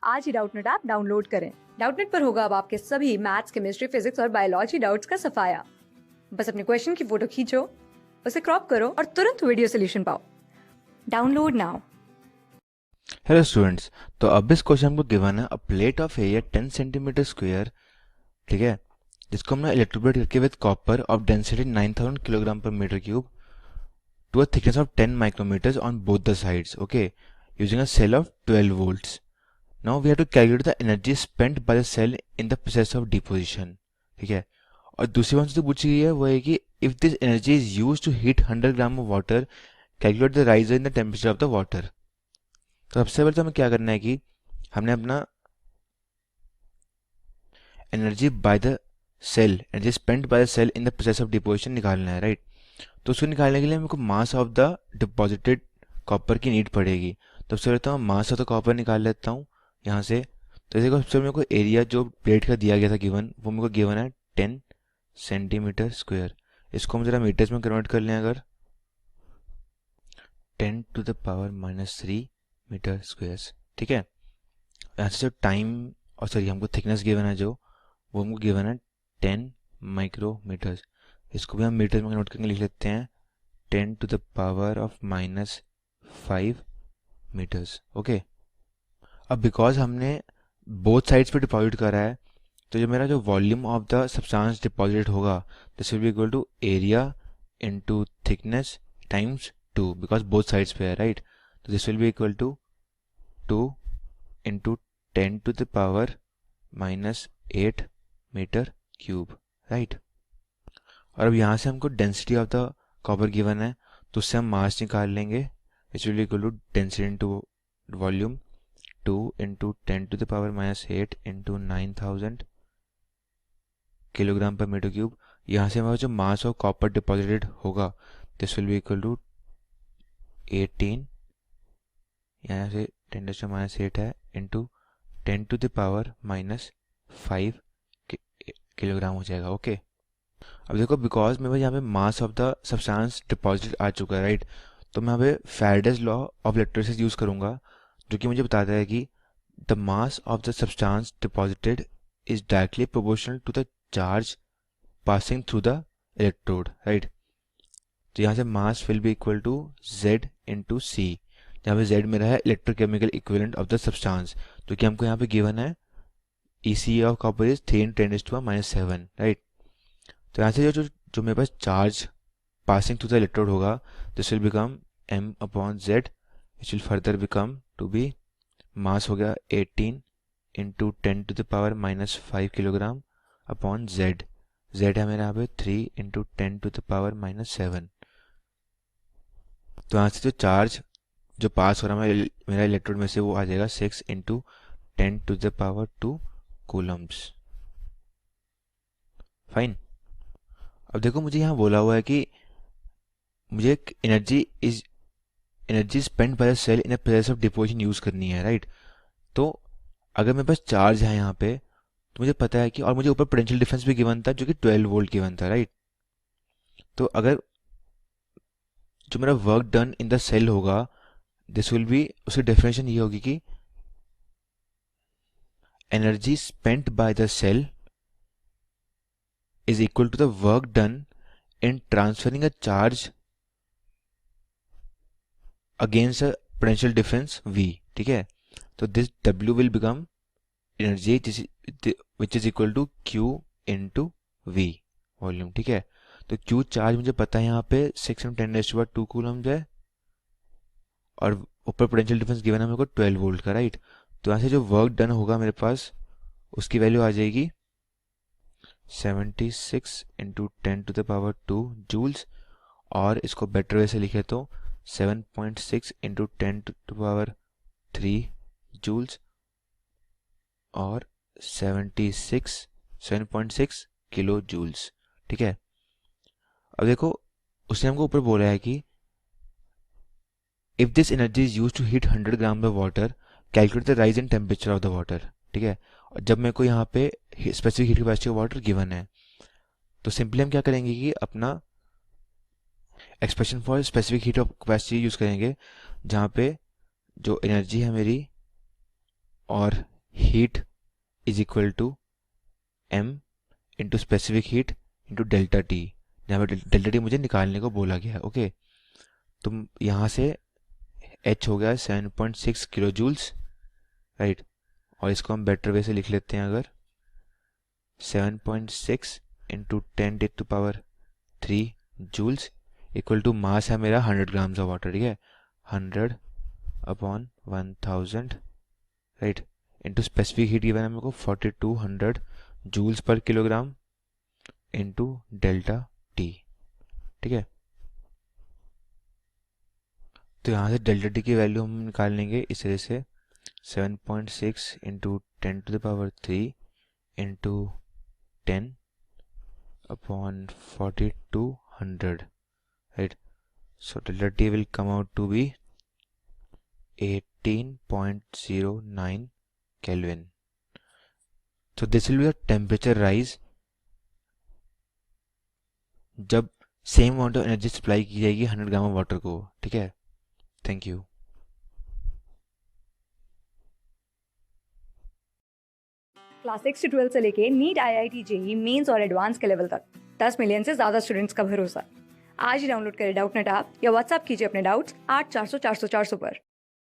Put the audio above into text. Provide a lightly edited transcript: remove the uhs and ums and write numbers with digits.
आज ही Doubtnut app download करें। Doubtnut पर होगा अब आपके सभी मैथ्स, केमिस्ट्री, फिजिक्स और बायोलॉजी डाउट्स का सफाया। बस अपने क्वेश्चन की फोटो खींचो, उसे क्रॉप करो और तुरंत वीडियो सोल्यूशन पाओ। Download now. हेलो स्टूडेंट्स, तो अब इस क्वेश्चन को गिवन है a plate of area 10 centimetre square, ठीक है, जिसको हमने इलेक्ट्रोप्लेट करके with copper of density 9000 kilogram पर metre cube to a thickness of 10 micrometres on both the sides, okay, using a cell of 12 volts. Now we have to calculate the energy spent by the cell in the process of deposition, ठीक है। और दूसरी बात जो पूछी गई है वो है कि if this energy is use to heat 100 gram of water, calculate the rise in the temperature of the water. तो सबसे पहले तो हमें क्या करना है कि हमने अपना energy by the cell, energy spent by the cell in the process of deposition निकालना है, राइट। तो उसको निकालने के लिए हमको mass of the deposited copper की नीड पड़ेगी। तो सबसे पहले तो मैं मास ऑफ द कॉपर निकाल लेता हूँ यहाँ से। तो जैसे सबसे मेरे को एरिया जो प्लेट का दिया गया था गिवन, वो मेरे को गिवन है 10 सेंटीमीटर स्क्वायर। इसको हम जरा मीटर्स में कन्वर्ट कर लें, अगर 10⁻³ मीटर स्क्वायर, ठीक है। यहाँ से जो टाइम और सॉरी हमको थिकनेस गिवन है जो, वो हमको गिवन है 10 माइक्रोमीटर्स। इसको भी हम मीटर में कन्वर्ट करके लिख लेते हैं 10⁻⁵ मीटर्स, ओके। अब बिकॉज हमने बोथ साइड्स पे डिपॉजिट करा है, तो जो मेरा जो volume of the substance deposit होगा, this will be equal to area into thickness times 2, because both sides पे है, राइट। तो this will be equal to 2 into 10⁻⁸ metre cube, right. और अब यहाँ से हमको density of the copper given है, तो उससे हम मास निकाल लेंगे, विच will equal to density into volume 2 into 10⁻⁸ into 9000 kilogram पर मीटर क्यूब। यहाँ से हमारा जो मास ऑफ कॉपर डिपॉजिटेड होगा, this will be equal to 18, यहाँ से 10⁻⁸ है, इंटू 10⁻⁵ किलोग्राम हो जाएगा, ओके। अब देखो बिकॉज मेरे पास यहाँ पे mass of the substance deposit आ चुका है, राइट। तो मैं यहाँ पे Faraday's law of electricity use करूंगा, जो कि मुझे बताता है कि the mass of the substance deposited is directly proportional to the charge passing through the electrode, right. तो यहाँ से mass will be equal to Z into C, जहाँ पे Z मेरा है electrochemical equivalent of the substance, जो कि हमको यहाँ पे गिवन है EC of copper is 3 × 10⁻⁷, right. तो यहाँ से जो मेरे पास charge passing through the electrode होगा, this will become m/z, which will further become to be mass हो गया 18 into 10⁻⁻5 kilogram upon z। z है मेरे यहाँ पे 3 इंटू 10⁻⁷। तो यहाँ से जो चार्ज जो पास हो रहा है मेरा इलेक्ट्रोड में से, वो आ जाएगा 6 इंटू 10⁻² कूलम्स, फाइन। अब देखो मुझे यहाँ बोला हुआ है कि मुझे energy spend by the cell in the process of deposition use करनी है, राइट। तो अगर मेरे पास चार्ज है यहाँ पे, तो मुझे पता है कि, और मुझे ऊपर पोटेंशियल डिफरेंस भी गिवन था जो कि 12 वोल्ट गिवन था, राइट। तो अगर जो मेरा work done in the cell होगा, दिस विल बी, उसकी डेफिनेशन ये होगी कि energy spent by the cell is equal to the work done in transferring a charge against a potential difference V, ठीक है। तो this W will become energy which is equal to Q into V volume, ठीक है। तो Q charge मुझे पता है यहाँ पे 6 × 10⁻² कूलम्स है, और ऊपर पोटेंशियल डिफरेंस गिवन है मेरे को 12 वोल्ट का, राइट। तो यहाँ से जो वर्क डन होगा मेरे पास, उसकी वैल्यू आ जाएगी 76 इंटू 10⁻² जूल्स, और इसको बेटर वे से लिखे तो 7.6 इंटू 10⁻³ जूल्स, और 7.6 किलो जूल्स, ठीक है। अब देखो उसने हमको ऊपर बोला है कि if this energy is use to heat 100 gram of water, calculate the rise in temperature of the water, ठीक है। और जब मेरे को यहाँ पे specific heat capacity of water given है, तो सिंपली हम क्या करेंगे कि अपना expression for specific heat of capacity use करेंगे, जहाँ पे जो एनर्जी है मेरी और heat is equal to m into specific heat into delta T, जहाँ पर डेल्टा टी मुझे निकालने को बोला गया है। ओके, तो यहाँ से h हो गया 7.6 किलो जूल्स, राइट। और इसको हम बेटर वे से लिख लेते हैं, अगर 7.6 into 10⁻³ joules equal to mass है मेरा 100 ग्राम्स ऑफ वाटर, ठीक है, 100/1000, right, into specific heat given है मेरे को 4200 joules per kilogram into delta T, ठीक है। तो यहाँ से डेल्टा टी की वैल्यू हम निकाल लेंगे इस तरह से, 7.6 into 10⁻³ into 10/4200, right? So delta T will come out to be 18.09 Kelvin. So this will be the temperature rise जब same amount of energy supply की जाएगी 100 ग्राम ऑफ वाटर को, ठीक है। Thank you. क्लास 6 से 12 से लेके नीट, IIT, जेई मेंस और एडवांस के लेवल तक 10 मिलियन से ज्यादा स्टूडेंट्स का भरोसा। आज ही डाउनलोड करें डाउटनेट ऐप या व्हाट्सएप कीजिए अपने डाउट्स 8400 400 400 पर।